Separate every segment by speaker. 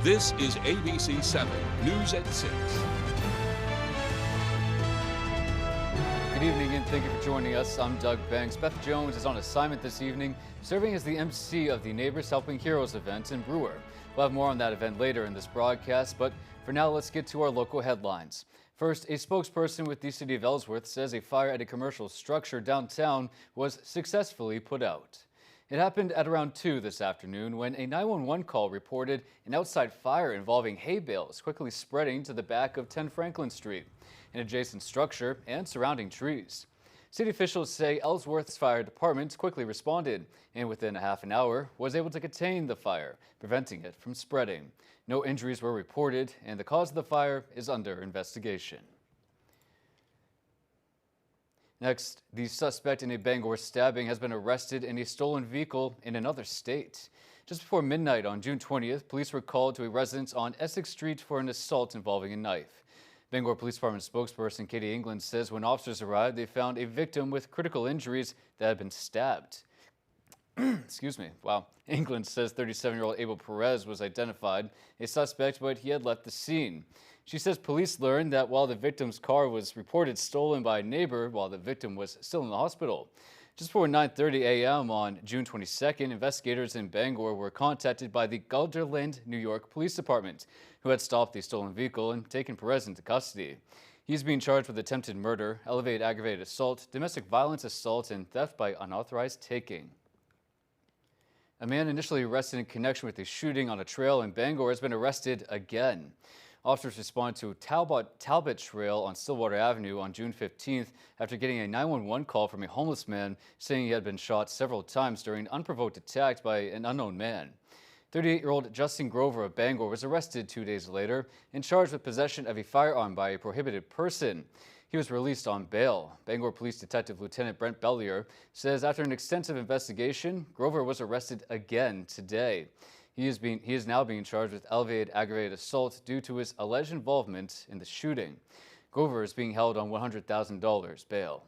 Speaker 1: This is ABC 7 News at 6.
Speaker 2: Good evening and thank you for joining us. I'm Doug Banks. Beth Jones is on assignment this evening, serving as the MC of the Neighbors Helping Heroes event in Brewer. We'll have more on that event later in this broadcast, but for now, let's get to our local headlines. First, a spokesperson with the city of Ellsworth says a fire at a commercial structure downtown was successfully put out. It happened at around 2 this afternoon when a 911 call reported an outside fire involving hay bales quickly spreading to the back of 10 Franklin Street, an adjacent structure, and surrounding trees. City officials say Ellsworth's fire department quickly responded and within a half an hour was able to contain the fire, preventing it from spreading. No injuries were reported and the cause of the fire is under investigation. Next, the suspect in a Bangor stabbing has been arrested in a stolen vehicle in another state. Just before midnight on June 20th, police were called to a residence on Essex Street for an assault involving a knife. Bangor Police Department spokesperson Katie England says when officers arrived, they found a victim with critical injuries that had been stabbed. Excuse me. Wow. England says 37-year-old Abel Perez was identified, a suspect, but he had left the scene. She says police learned that while the victim's car was reported stolen by a neighbor while the victim was still in the hospital. Just before 9:30 a.m. on June 22nd, investigators in Bangor were contacted by the Guilderland, New York Police Department, who had stopped the stolen vehicle and taken Perez into custody. He's being charged with attempted murder, elevated aggravated assault, domestic violence assault, and theft by unauthorized taking. A man initially arrested in connection with a shooting on a trail in Bangor has been arrested again. Officers responded to Talbot Trail on Stillwater Avenue on June 15th after getting a 911 call from a homeless man saying he had been shot several times during an unprovoked attack by an unknown man. 38-year-old Justin Grover of Bangor was arrested 2 days later and charged with possession of a firearm by a prohibited person. He was released on bail. Bangor Police Detective Lieutenant Brent Bellier says after an extensive investigation, Grover was arrested again today. He is now being charged with elevated aggravated assault due to his alleged involvement in the shooting. Grover is being held on $100,000 bail.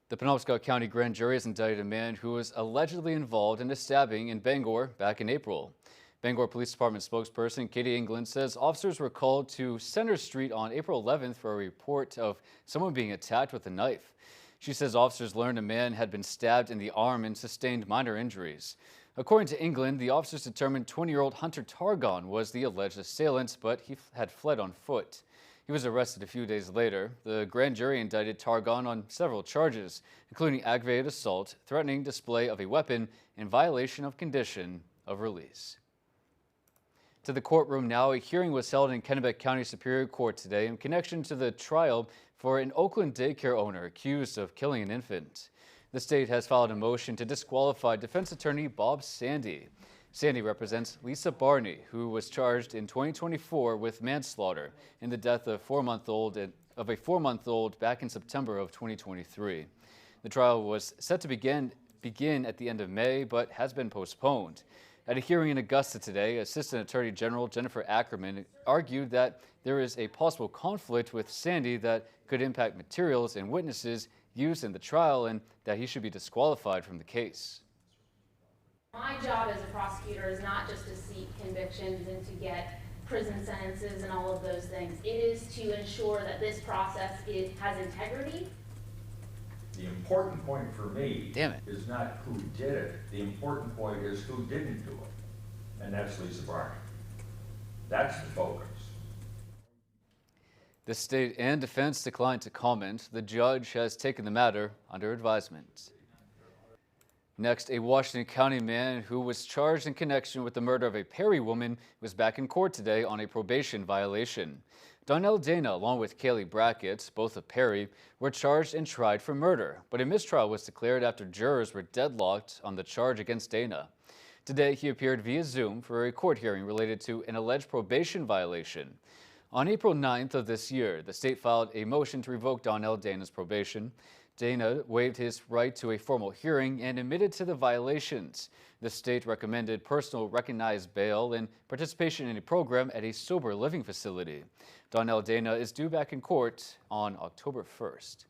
Speaker 2: The Penobscot County Grand Jury has indicted a man who was allegedly involved in a stabbing in Bangor back in April. Bangor Police Department spokesperson Katie England says officers were called to Center Street on April 11th for a report of someone being attacked with a knife. She says officers learned a man had been stabbed in the arm and sustained minor injuries. According to England, the officers determined 20-year-old Hunter Targon was the alleged assailant, but he had fled on foot. He was arrested a few days later. The grand jury indicted Targon on several charges, including aggravated assault, threatening display of a weapon, and violation of condition of release. To the courtroom now, a hearing was held in Kennebec County Superior Court today in connection to the trial for an Oakland daycare owner accused of killing an infant. The state has filed a motion to disqualify defense attorney Bob Sandy. Sandy represents Lisa Barney, who was charged in 2024 with manslaughter in the death of a four-month-old back in September of 2023. The trial was set to begin at the end of May, but has been postponed. At a hearing in Augusta today, Assistant Attorney General Jennifer Ackerman argued that there is a possible conflict with Sandy that could impact materials and witnesses used in the trial and that he should be disqualified from the case.
Speaker 3: My job as a prosecutor is not just to seek convictions and to get prison sentences and all of those things. It is to ensure that this process has integrity.
Speaker 4: The important point for me is not who did it. The important point is who didn't do it. And that's Lisa Barney. That's the focus.
Speaker 2: The state and defense declined to comment. The judge has taken the matter under advisement. Next, a Washington County man who was charged in connection with the murder of a Perry woman was back in court today on a probation violation. Donnell Dana, along with Kaylee Brackett, both of Perry, were charged and tried for murder, but a mistrial was declared after jurors were deadlocked on the charge against Dana. Today, he appeared via Zoom for a court hearing related to an alleged probation violation. On April 9th of this year, the state filed a motion to revoke Donnell Dana's probation. Dana waived his right to a formal hearing and admitted to the violations. The state recommended personal recognized bail and participation in a program at a sober living facility. Donnell Dana is due back in court on October 1st.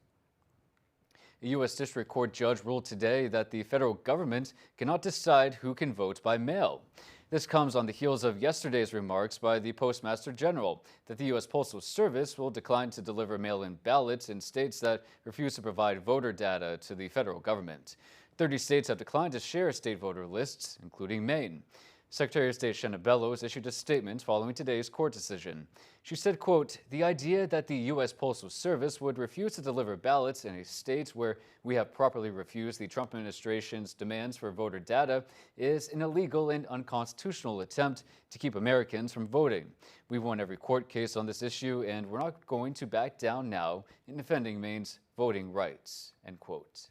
Speaker 2: A U.S. District Court judge ruled today that the federal government cannot decide who can vote by mail. This comes on the heels of yesterday's remarks by the Postmaster General that the U.S. Postal Service will decline to deliver mail-in ballots in states that refuse to provide voter data to the federal government. 30 states have declined to share state voter lists, including Maine. Secretary of State Shenna Bellows issued a statement following today's court decision. She said, quote, "The idea that the U.S. Postal Service would refuse to deliver ballots in a state where we have properly refused the Trump administration's demands for voter data is an illegal and unconstitutional attempt to keep Americans from voting. We've won every court case on this issue, and we're not going to back down now in defending Maine's voting rights," end quote.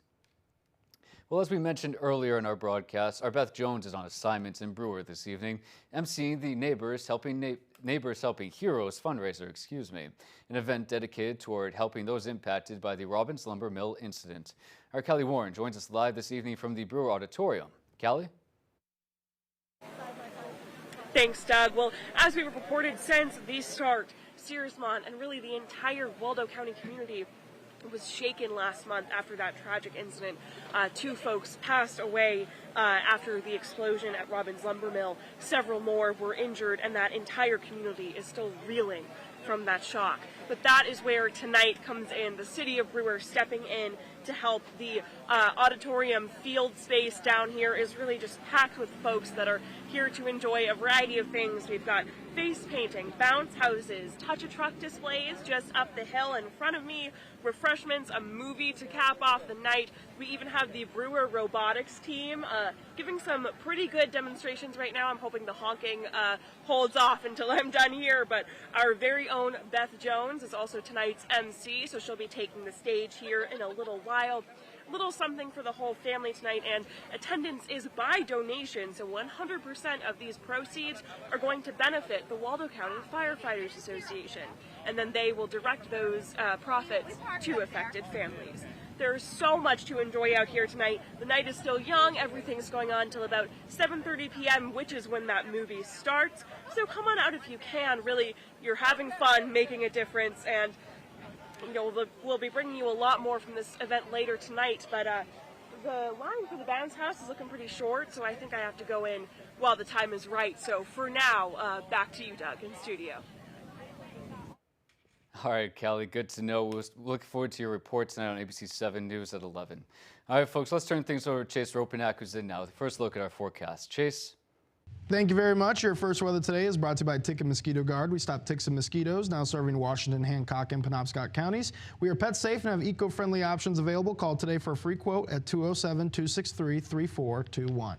Speaker 2: Well, as we mentioned earlier in our broadcast, our Beth Jones is on assignment in Brewer this evening, emceeing the Neighbors Helping Heroes fundraiser, an event dedicated toward helping those impacted by the Robbins Lumber Mill incident. Our Callie Warren joins us live this evening from the Brewer Auditorium. Callie?
Speaker 5: Thanks, Doug. Well, as we reported since the start, Searsmont and really the entire Waldo County community was shaken last month after that tragic incident. 2 folks passed away after the explosion at Robbins Lumber Mill. Several more were injured, and that entire community is still reeling from that shock. But that is where tonight comes in, the city of Brewer stepping in to help. The auditorium field space down here is really just packed with folks that are here to enjoy a variety of things. We've got face painting, bounce houses, touch-a-truck displays just up the hill in front of me, refreshments, a movie to cap off the night. We even have the Brewer robotics team giving some pretty good demonstrations right now. I'm hoping the honking holds off until I'm done here, but our very own Beth Jones is also tonight's MC, so she'll be taking the stage here in a little while. Little something for the whole family tonight, and attendance is by donation, so 100% of these proceeds are going to benefit the Waldo County Firefighters Association, and then they will direct those profits to affected families. There's so much to enjoy out here tonight. The night is still young, everything's going on until about 7:30 p.m., which is when that movie starts, so come on out if you can. Really, you're having fun, making a difference, and we'll be bringing you a lot more from this event later tonight, but the line for the bounce house is looking pretty short, so I think I have to go in while the time is right. So for now, back to you, Doug, in studio.
Speaker 2: All right, Callie, good to know. We'll look forward to your report tonight on ABC 7 News at 11. All right, folks, let's turn things over to Chase Ropenak, who's in now with the first look at our forecast. Chase?
Speaker 6: Thank you very much. Your first weather today is brought to you by Tick and Mosquito Guard. We stop ticks and mosquitoes, now serving Washington, Hancock, and Penobscot counties. We are pet safe and have eco-friendly options available. Call today for a free quote at 207-263-3421.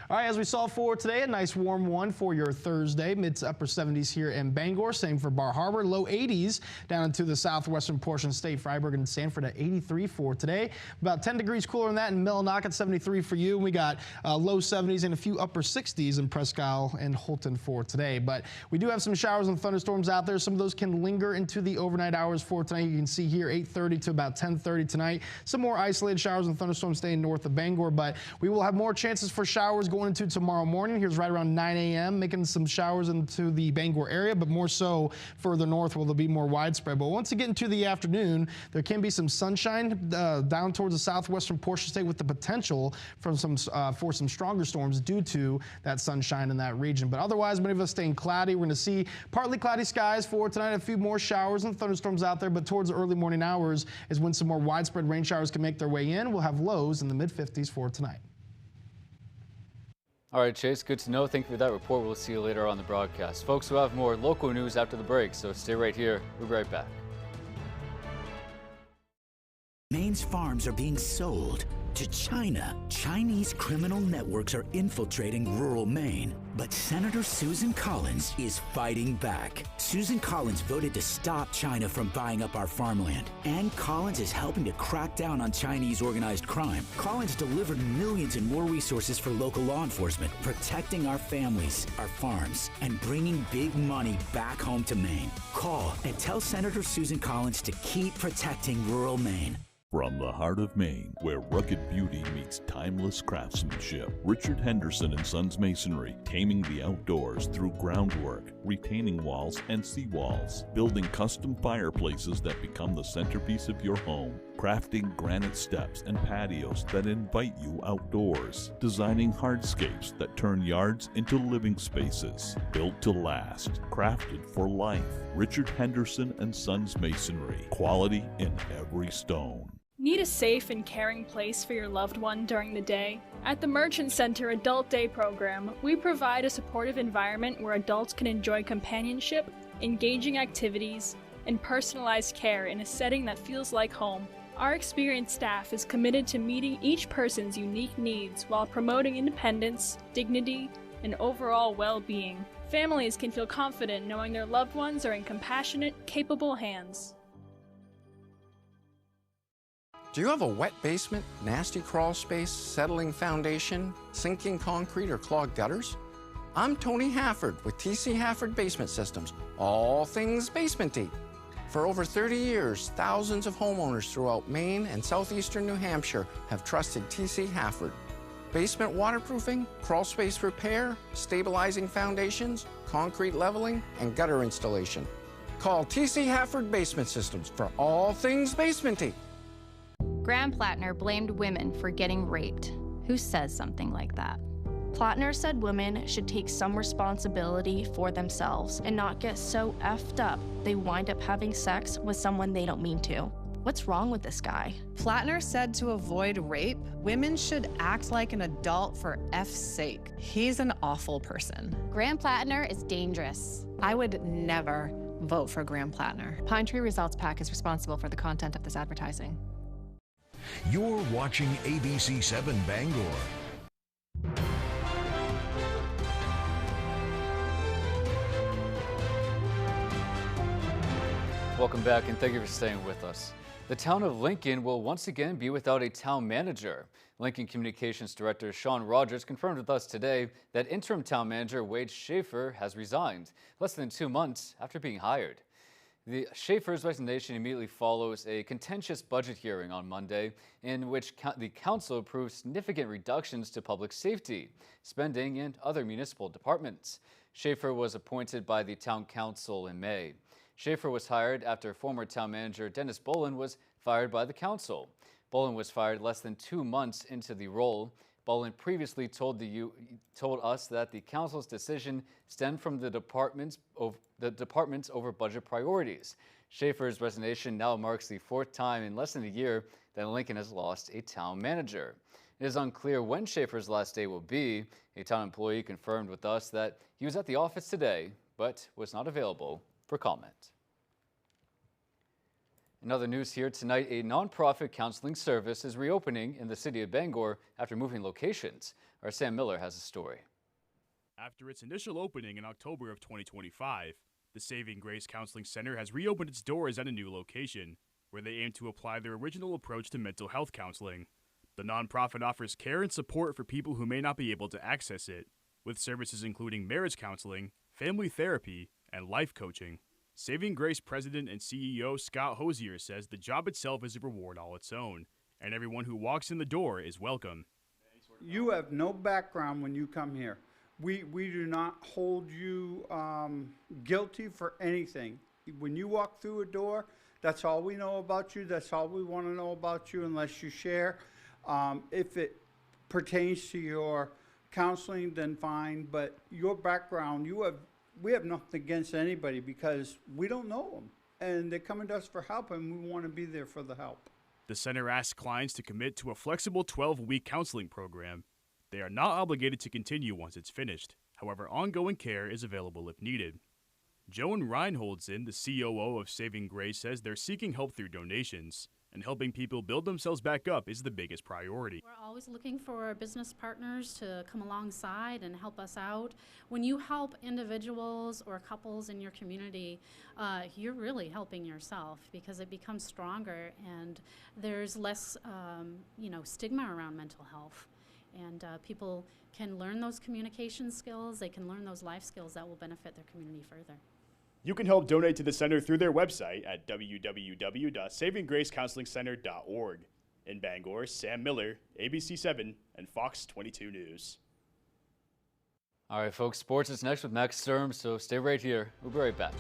Speaker 6: All right, as we saw for today, a nice warm one for your Thursday. Mid to upper 70s here in Bangor. Same for Bar Harbor. Low 80s down into the southwestern portion of the state. Freiburg and Sanford at 83 for today. About 10 degrees cooler than that in Millinock at 73 for you. We got low 70s and a few upper 60s in Presque Isle and Holton for today. But we do have some showers and thunderstorms out there. Some of those can linger into the overnight hours for tonight. You can see here 8:30 to about 10:30 tonight. Some more isolated showers and thunderstorms staying north of Bangor, but we will have more chances for showers going into tomorrow morning. Here's right around 9 a.m. making some showers into the Bangor area, but more so further north where they'll be more widespread. But once you get into the afternoon, there can be some sunshine down towards the southwestern portion of the state with the potential for some stronger storms due to that sunshine in that region. But otherwise, many of us staying cloudy. We're going to see partly cloudy skies for tonight. A few more showers and thunderstorms out there, but towards the early morning hours is when some more widespread rain showers can make their way in. We'll have lows in the mid-50s for tonight.
Speaker 2: All right, Chase, good to know. Thank you for that report. We'll see you later on the broadcast. Folks, we'll have more local news after the break, so stay right here. We'll be right back.
Speaker 7: Maine's farms are being sold to China. Chinese criminal networks are infiltrating rural Maine. But Senator Susan Collins is fighting back. Susan Collins voted to stop China from buying up our farmland. And Collins is helping to crack down on Chinese organized crime. Collins delivered millions in more resources for local law enforcement, protecting our families, our farms, and bringing big money back home to Maine. Call and tell Senator Susan Collins to keep protecting rural Maine.
Speaker 8: From the heart of Maine, where rugged beauty meets timeless craftsmanship, Richard Henderson & Sons Masonry, taming the outdoors through groundwork, retaining walls and seawalls, building custom fireplaces that become the centerpiece of your home, crafting granite steps and patios that invite you outdoors, designing hardscapes that turn yards into living spaces, built to last, crafted for life. Richard Henderson & Sons Masonry, quality in every stone.
Speaker 9: Need a safe and caring place for your loved one during the day? At the Merchant Center Adult Day program, we provide a supportive environment where adults can enjoy companionship, engaging activities, and personalized care in a setting that feels like home. Our experienced staff is committed to meeting each person's unique needs while promoting independence, dignity, and overall well-being. Families can feel confident knowing their loved ones are in compassionate, capable hands.
Speaker 10: Do you have a wet basement, nasty crawl space, settling foundation, sinking concrete, or clogged gutters? I'm Tony Hafford with TC Hafford Basement Systems, all things basement-y. For over 30 years, thousands of homeowners throughout Maine and southeastern New Hampshire have trusted TC Hafford. Basement waterproofing, crawl space repair, stabilizing foundations, concrete leveling, and gutter installation. Call TC Hafford Basement Systems for all things basement-y.
Speaker 11: Graham Plattner blamed women for getting raped. Who says something like that? Plattner said women should take some responsibility for themselves and not get so effed up they wind up having sex with someone they don't mean to. What's wrong with this guy?
Speaker 12: Plattner said to avoid rape, women should act like an adult for F's sake. He's an awful person.
Speaker 11: Graham Plattner is dangerous.
Speaker 12: I would never vote for Graham Plattner.
Speaker 13: Pine Tree Results PAC is responsible for the content of this advertising.
Speaker 14: You're watching ABC 7 Bangor.
Speaker 2: Welcome back and thank you for staying with us. The town of Lincoln will once again be without a town manager. Lincoln Communications Director Sean Rogers confirmed with us today that interim town manager Wade Schaefer has resigned less than 2 months after being hired. The Schaefer's resignation immediately follows a contentious budget hearing on Monday in which the council approved significant reductions to public safety, spending, and other municipal departments. Schaefer was appointed by the town council in May. Schaefer was hired after former town manager Dennis Bolin was fired by the council. Bolin was fired less than 2 months into the role. Bolin previously told us that the council's decision stemmed from the department's over budget priorities. Schaefer's resignation now marks the 4th time in less than a year that Lincoln has lost a town manager. It is unclear when Schaefer's last day will be. A town employee confirmed with us that he was at the office today, but was not available for comment. In other news here tonight, a nonprofit counseling service is reopening in the city of Bangor after moving locations. Our Sam Miller has a story.
Speaker 15: After its initial opening in October of 2025, the Saving Grace Counseling Center has reopened its doors at a new location, where they aim to apply their original approach to mental health counseling. The nonprofit offers care and support for people who may not be able to access it, with services including marriage counseling, family therapy, and life coaching. Saving Grace President and CEO Scott Hosier says the job itself is a reward all its own, and everyone who walks in the door is welcome.
Speaker 16: You have no background when you come here. We do not hold you guilty for anything. When you walk through a door, that's all we know about you. That's all we want to know about you unless you share. If it pertains to your counseling, then fine. But your background, we have nothing against anybody because we don't know them. And they're coming to us for help, and we want to be there for the help.
Speaker 15: The center asks clients to commit to a flexible 12-week counseling program. They are not obligated to continue once it's finished. However, ongoing care is available if needed. Joan Reinholdson, the COO of Saving Grace, says they're seeking help through donations, and helping people build themselves back up is the biggest priority.
Speaker 17: We're always looking for business partners to come alongside and help us out. When you help individuals or couples in your community, you're really helping yourself because it becomes stronger and there's less stigma around mental health. And people can learn those communication skills, they can learn those life skills that will benefit their community further.
Speaker 15: You can help donate to the center through their website at www.savinggracecounselingcenter.org. In Bangor, Sam Miller, ABC7 and Fox 22 News.
Speaker 2: All right, folks, sports is next with Max Sturm, so stay right here. We'll be right back.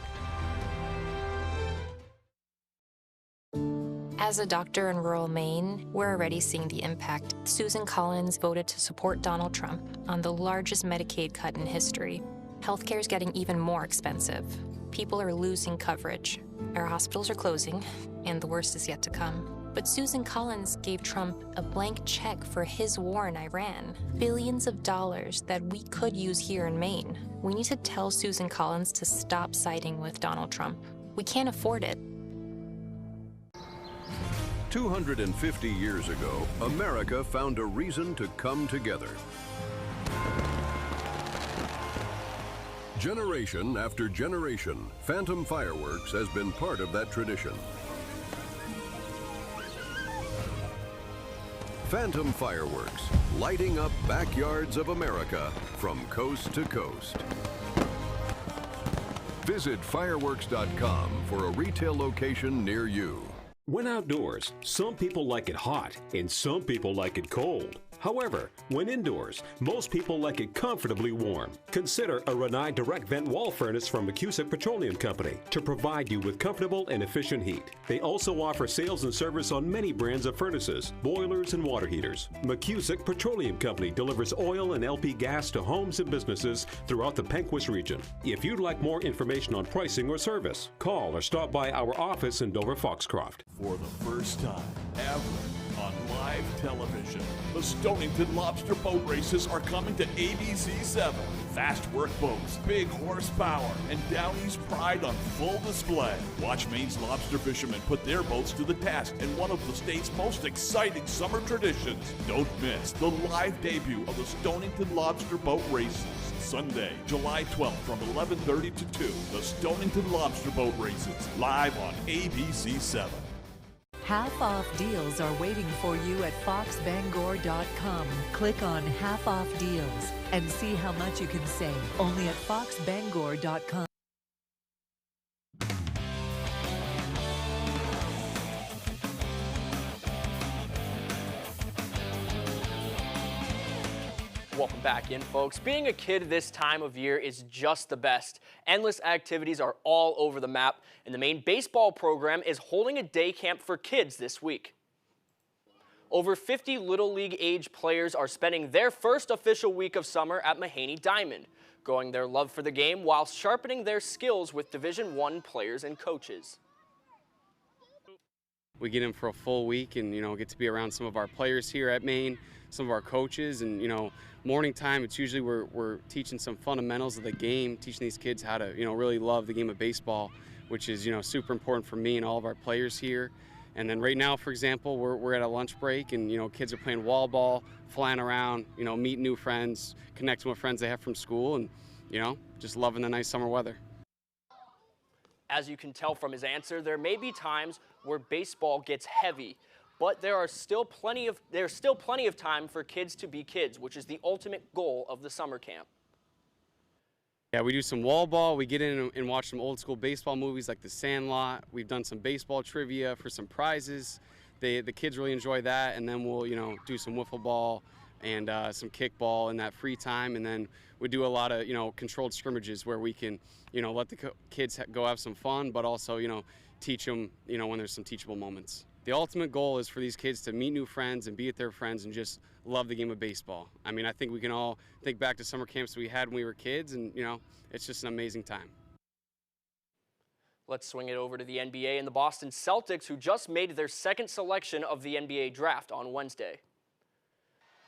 Speaker 18: As a doctor in rural Maine, we're already seeing the impact. Susan Collins voted to support Donald Trump on the largest Medicaid cut in history. Healthcare is getting even more expensive. People are losing coverage. Our hospitals are closing, and the worst is yet to come. But Susan Collins gave Trump a blank check for his war in Iran. Billions of dollars that we could use here in Maine. We need to tell Susan Collins to stop siding with Donald Trump. We can't afford it.
Speaker 19: 250 years ago, America found a reason to come together. Generation after generation, Phantom Fireworks has been part of that tradition. Phantom Fireworks, lighting up backyards of America from coast to coast. Visit fireworks.com for a retail location near you.
Speaker 20: When outdoors, some people like it hot and some people like it cold. However, when indoors, most people like it comfortably warm. Consider a Rinnai direct vent wall furnace from McCusick Petroleum Company to provide you with comfortable and efficient heat. They also offer sales and service on many brands of furnaces, boilers, and water heaters. McCusick Petroleum Company delivers oil and LP gas to homes and businesses throughout the Pequot region. If you'd like more information on pricing or service, call or stop by our office in Dover Foxcroft.
Speaker 8: For the first time ever on live television, the Stonington Lobster Boat Races are coming to ABC7. Fast work boats, big horsepower, and Downey's pride on full display. Watch Maine's lobster fishermen put their boats to the task in one of the state's most exciting summer traditions. Don't miss the live debut of the Stonington Lobster Boat Races. Sunday, July 12th from 11:30 to 2. The Stonington Lobster Boat Races, live on ABC7.
Speaker 21: Half-off deals are waiting for you at foxbangor.com. Click on half-off deals and see how much you can save only at foxbangor.com.
Speaker 22: Welcome back in, folks. Being a kid this time of year is just the best. Endless activities are all over the map, and the Maine baseball program is holding a day camp for kids this week. Over 50 Little League age players are spending their first official week of summer at Mahaney Diamond, growing their love for the game while sharpening their skills with Division I players and coaches.
Speaker 23: We get in for a full week and, get to be around some of our players here at Maine, some of our coaches, and, morning time, it's usually we're teaching some fundamentals of the game, teaching these kids how to, really love the game of baseball, which is, super important for me and all of our players here. And then right now, for example, we're at a lunch break and, kids are playing wall ball, flying around, meeting new friends, connecting with friends they have from school and, just loving the nice summer weather.
Speaker 22: As you can tell from his answer, there may be times where baseball gets heavy, but there's still plenty of time for kids to be kids, which is the ultimate goal of the summer camp.
Speaker 23: Yeah, we do some wall ball. We get in and watch some old school baseball movies like The Sandlot. We've done some baseball trivia for some prizes. The kids really enjoy that, and then we'll do some wiffle ball and some kickball in that free time, and then we do a lot of controlled scrimmages where we can let the kids go have some fun, but also teach them when there's some teachable moments. The ultimate goal is for these kids to meet new friends and be with their friends and just love the game of baseball. I mean, I think we can all think back to summer camps we had when we were kids, and it's just an amazing time.
Speaker 22: Let's swing it over to the NBA and the Boston Celtics, who just made their second selection of the NBA draft on Wednesday.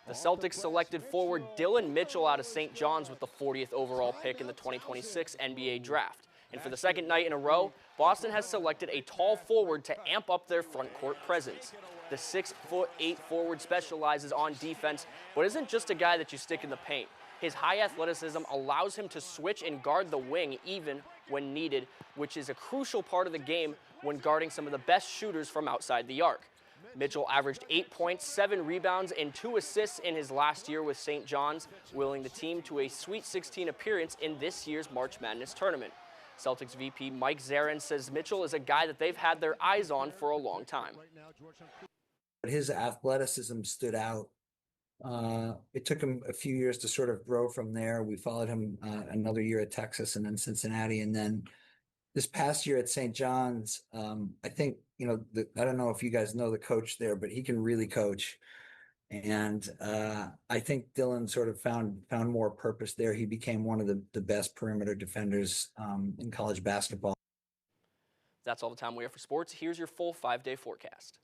Speaker 22: The Celtics selected forward Dylan Mitchell out of St. John's with the 40th overall pick in the 2026 NBA draft. And for the second night in a row, Boston has selected a tall forward to amp up their front court presence. The 6'8" forward specializes on defense, but isn't just a guy that you stick in the paint. His high athleticism allows him to switch and guard the wing even when needed, which is a crucial part of the game when guarding some of the best shooters from outside the arc. Mitchell averaged 8 points, 7 rebounds, and 2 assists in his last year with St. John's, willing the team to a Sweet 16 appearance in this year's March Madness tournament. Celtics VP Mike Zarin says Mitchell is a guy that they've had their eyes on for a long time.
Speaker 1: His athleticism stood out. It took him a few years to sort of grow from there. We followed him another year at Texas and then Cincinnati. And then this past year at St. John's, I think, I don't know if you guys know the coach there, but he can really coach. And I think Dylan sort of found more purpose there. He became one of the best perimeter defenders in college basketball.
Speaker 22: That's all the time we have for sports. Here's your full 5-day forecast.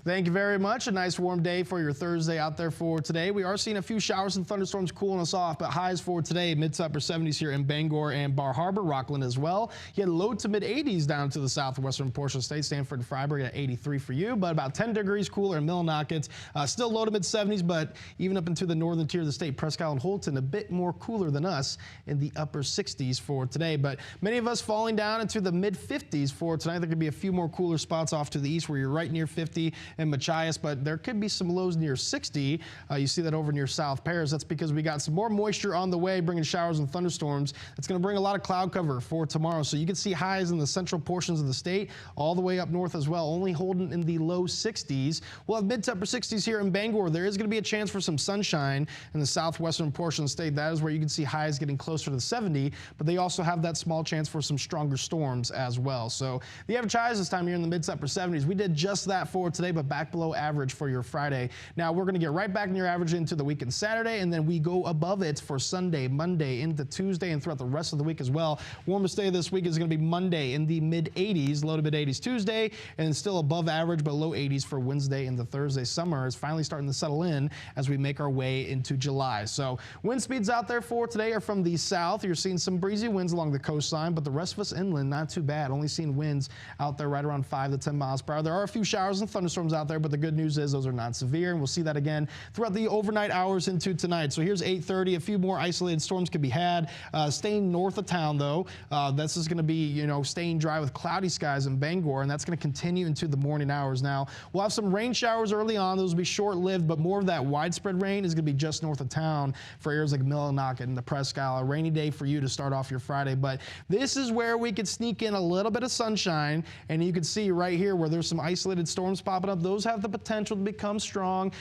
Speaker 6: Thank you very much. A nice warm day for your Thursday out there for today. We are seeing a few showers and thunderstorms cooling us off, but highs for today, mid to upper 70s here in Bangor and Bar Harbor, Rockland as well. You had low to mid 80s down to the southwestern portion of the state. Stanford and Freiburg at 83 for you, but about 10 degrees cooler in Millinocket. Still low to mid 70s, but even up into the northern tier of the state, Presque Isle and Holton, a bit more cooler than us in the upper 60s for today. But many of us falling down into the mid 50s for tonight. There could be a few more cooler spots off to the east where you're right near 50 in Machias, but there could be some lows near 60. You see that over near South Paris. That's because we got some more moisture on the way, bringing showers and thunderstorms. It's going to bring a lot of cloud cover for tomorrow. So you can see highs in the central portions of the state, all the way up north as well, only holding in the low 60s. We'll have mid to upper 60s here in Bangor. There is going to be a chance for some sunshine in the southwestern portion of the state. That is where you can see highs getting closer to the 70, but they also have that small chance for some stronger storms as well. So the average highs this time here in the mid to upper 70s. We did just that for today, but back below average for your Friday. Now we're going to get right back in your average into the weekend Saturday, and then we go above it for Sunday, Monday, into Tuesday, and throughout the rest of the week as well. Warmest day this week is going to be Monday in the mid 80s, low to mid 80s Tuesday, and still above average, but low 80s for Wednesday and the Thursday. Summer is finally starting to settle in as we make our way into July. So wind speeds out there for today are from the south. You're seeing some breezy winds along the coastline, but the rest of us inland, not too bad. Only seeing winds out there right around 5 to 10 miles per hour. There are a few showers and thunderstorms out there, but the good news is those are not severe, and we'll see that again throughout the overnight hours into tonight. So here's 8:30. A few more isolated storms could be had. Staying north of town, though, this is going to be, staying dry with cloudy skies in Bangor, and that's going to continue into the morning hours. Now, we'll have some rain showers early on. Those will be short-lived, but more of that widespread rain is going to be just north of town for areas like Millinocket and the Presque Isle. A rainy day for you to start off your Friday, but this is where we could sneak in a little bit of sunshine, and you can see right here where there's some isolated storms popping up. Those have the potential to become strong,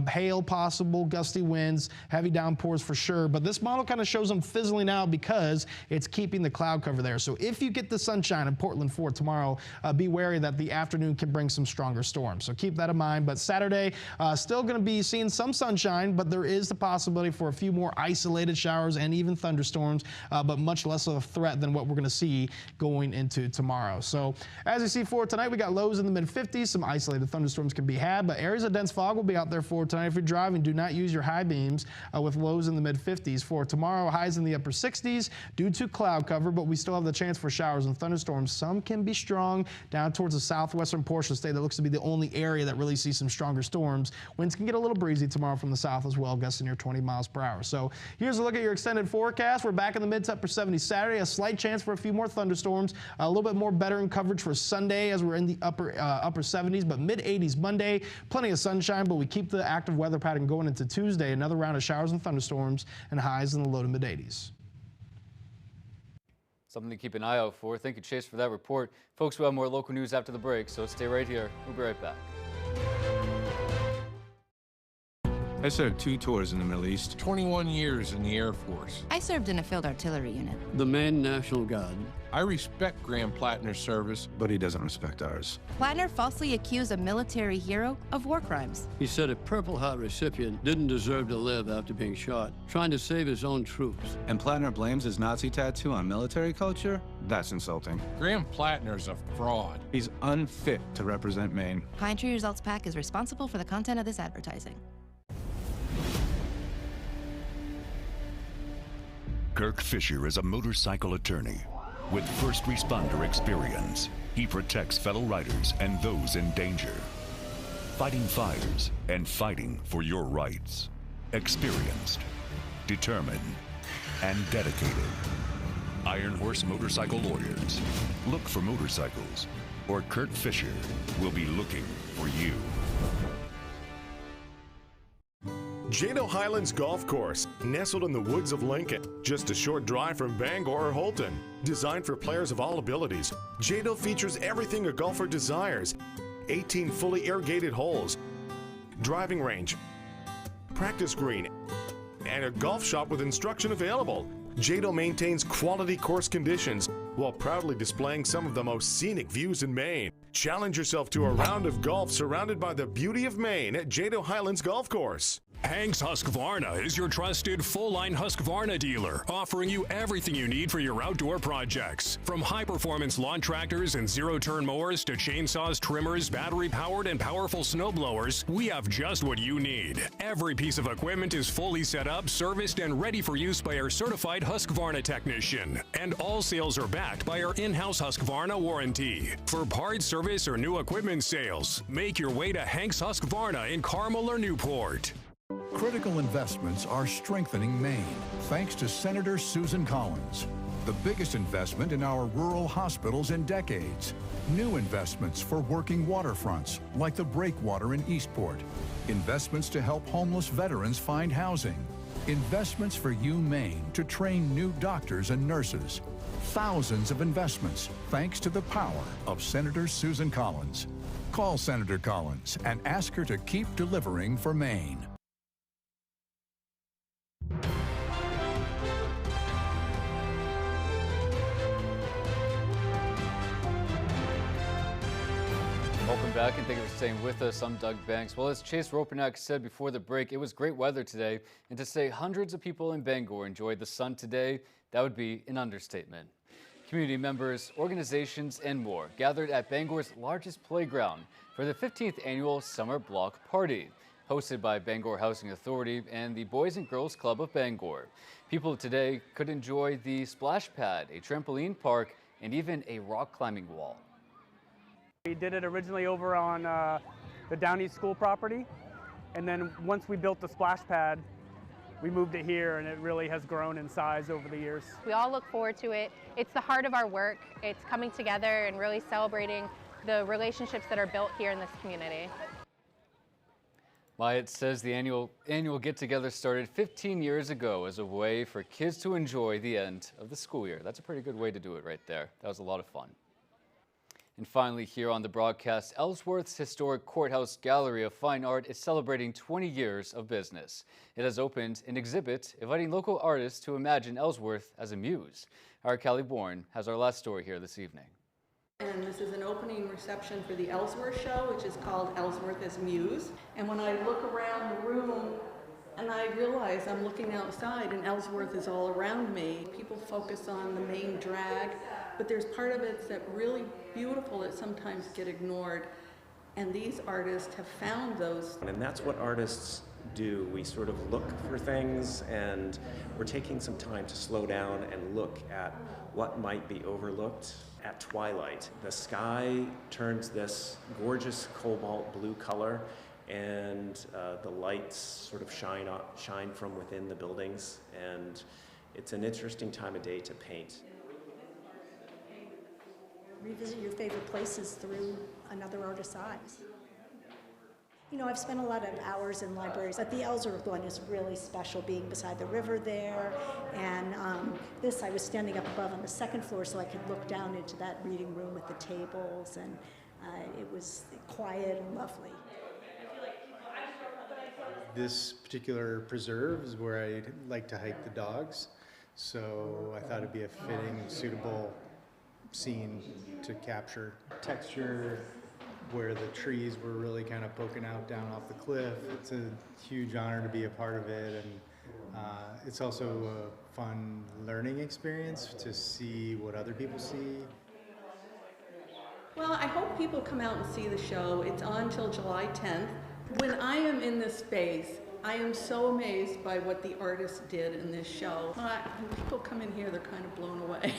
Speaker 6: hail possible, gusty winds, heavy downpours for sure. But this model kind of shows them fizzling out because it's keeping the cloud cover there. So if you get the sunshine in Portland for tomorrow, be wary that the afternoon can bring some stronger storms. So keep that in mind. But Saturday, still going to be seeing some sunshine, but there is the possibility for a few more isolated showers and even thunderstorms, but much less of a threat than what we're going to see going into tomorrow. So as you see for tonight, we got lows in the mid 50s. Some isolated thunderstorms can be had, but areas of dense fog will be out there for tonight. If you're driving, do not use your high beams with lows in the mid 50s. For tomorrow, highs in the upper 60s due to cloud cover, but we still have the chance for showers and thunderstorms. Some can be strong down towards the southwestern portion of the state. That looks to be the only area that really sees some stronger storms. Winds can get a little breezy tomorrow from the south as well, gusting near 20 miles per hour. So here's a look at your extended forecast. We're back in the mid to upper 70s Saturday. A slight chance for a few more thunderstorms. A little bit more better in coverage for Sunday as we're in the upper 70s, but mid 80s Monday. Plenty of sunshine, but we keep the active weather pattern going into Tuesday. Another round of showers and thunderstorms and highs in the low to mid 80s.
Speaker 2: Something to keep an eye out for. Thank you, Chase, for that report. Folks, we'll have more local news after the break, so stay right here. We'll be right back.
Speaker 3: I served 2 tours in the Middle East, 21 years in the Air Force.
Speaker 4: I served in a field artillery unit.
Speaker 3: The Maine National Guard. I respect Graham Plattner's service, but he doesn't respect ours.
Speaker 4: Plattner falsely accused a military hero of war crimes.
Speaker 24: He said a Purple Heart recipient didn't deserve to live after being shot, trying to save his own troops.
Speaker 3: And Plattner blames his Nazi tattoo on military culture? That's insulting. Graham Plattner's a fraud. He's unfit to represent Maine.
Speaker 4: Pine Tree Results PAC is responsible for the content of this advertising.
Speaker 25: Kirk Fisher is a motorcycle attorney with first responder experience. He protects fellow riders and those in danger, fighting fires and fighting for your rights. Experienced, determined, and dedicated. Iron Horse Motorcycle Lawyers. Look for motorcycles, or Kirk Fisher will be looking for you.
Speaker 5: Jado Highlands Golf Course, nestled in the woods of Lincoln, just a short drive from Bangor or Holton. Designed for players of all abilities, Jado features everything a golfer desires. 18 fully irrigated holes, driving range, practice green, and a golf shop with instruction available. Jado maintains quality course conditions while proudly displaying some of the most scenic views in Maine. Challenge yourself to a round of golf surrounded by the beauty of Maine at Jado Highlands Golf Course.
Speaker 7: Hank's Husqvarna is your trusted full-line Husqvarna dealer, offering you everything you need for your outdoor projects. From high-performance lawn tractors and zero-turn mowers to chainsaws, trimmers, battery-powered and powerful snowblowers, we have just what you need. Every piece of equipment is fully set up, serviced, and ready for use by our certified Husqvarna technician. And all sales are backed by our in-house Husqvarna warranty. For parts, service, or new equipment sales, make your way to Hank's Husqvarna in Carmel or Newport.
Speaker 9: Critical investments are strengthening Maine, thanks to Senator Susan Collins. The biggest investment in our rural hospitals in decades. New investments for working waterfronts, like the breakwater in Eastport. Investments to help homeless veterans find housing. Investments for Maine to train new doctors and nurses. Thousands of investments, thanks to the power of Senator Susan Collins. Call Senator Collins and ask her to keep delivering for Maine.
Speaker 2: Welcome back and thank you for staying with us. I'm Doug Banks. Well, as Chase Ropenak said before the break, it was great weather today. And to say hundreds of people in Bangor enjoyed the sun today, that would be an understatement. Community members, organizations, and more gathered at Bangor's largest playground for the 15th annual Summer Block Party, hosted by Bangor Housing Authority and the Boys and Girls Club of Bangor. People today could enjoy the splash pad, a trampoline park, and even a rock climbing wall.
Speaker 10: We did it originally over on the Down East School property, and then once we built the splash pad, we moved it here, and it really has grown in size over the years.
Speaker 11: We all look forward to it. It's the heart of our work. It's coming together and really celebrating the relationships that are built here in this community.
Speaker 2: Myatt says the annual get-together started 15 years ago as a way for kids to enjoy the end of the school year. That's a pretty good way to do it right there. That was a lot of fun. And finally, here on the broadcast, Ellsworth's historic Courthouse Gallery of Fine Art is celebrating 20 years of business. It has opened an exhibit inviting local artists to imagine Ellsworth as a muse. Our Callie Bourne has our last story here this evening.
Speaker 26: And this is an opening reception for the Ellsworth show, which is called Ellsworth as Muse. And when I look around the room, and I realize I'm looking outside and Ellsworth is all around me. People focus on the main drag, but there's part of it that's really beautiful that sometimes get ignored. And these artists have found those.
Speaker 27: And that's what artists do. We sort of look for things, and we're taking some time to slow down and look at what might be overlooked. At twilight, the sky turns this gorgeous cobalt blue color, and the lights sort of shine from within the buildings, and it's an interesting time of day to paint.
Speaker 28: Revisit your favorite places through another artist's eyes. You know, I've spent a lot of hours in libraries, but the Ellsworth one is really special, being beside the river there. And this, I was standing up above on the second floor so I could look down into that reading room with the tables, and it was quiet and lovely.
Speaker 29: This particular preserve is where I like to hike the dogs, so I thought it'd be a fitting, suitable scene to capture texture where the trees were really kind of poking out down off the cliff. It's a huge honor to be a part of it, and it's also a fun learning experience to see what other people see.
Speaker 26: Well, I hope people come out and see the show. It's on till July 10th. When I am in this space, I am so amazed by what the artists did in this show. When people come in here, they're kind of blown away.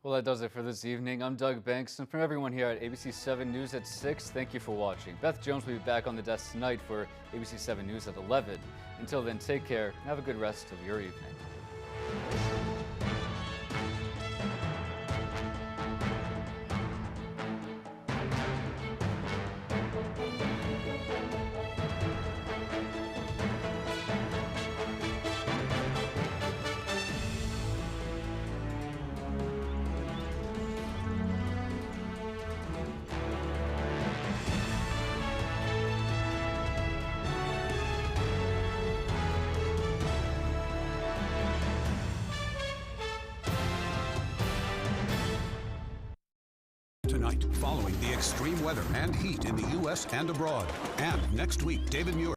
Speaker 2: Well, that does it for this evening. I'm Doug Banks, and from everyone here at ABC 7 News at 6, thank you for watching. Beth Jones will be back on the desk tonight for ABC 7 News at 11. Until then, take care and have a good rest of your evening.
Speaker 12: Tonight, following the extreme weather and heat in the U.S. and abroad. And next week, David Muir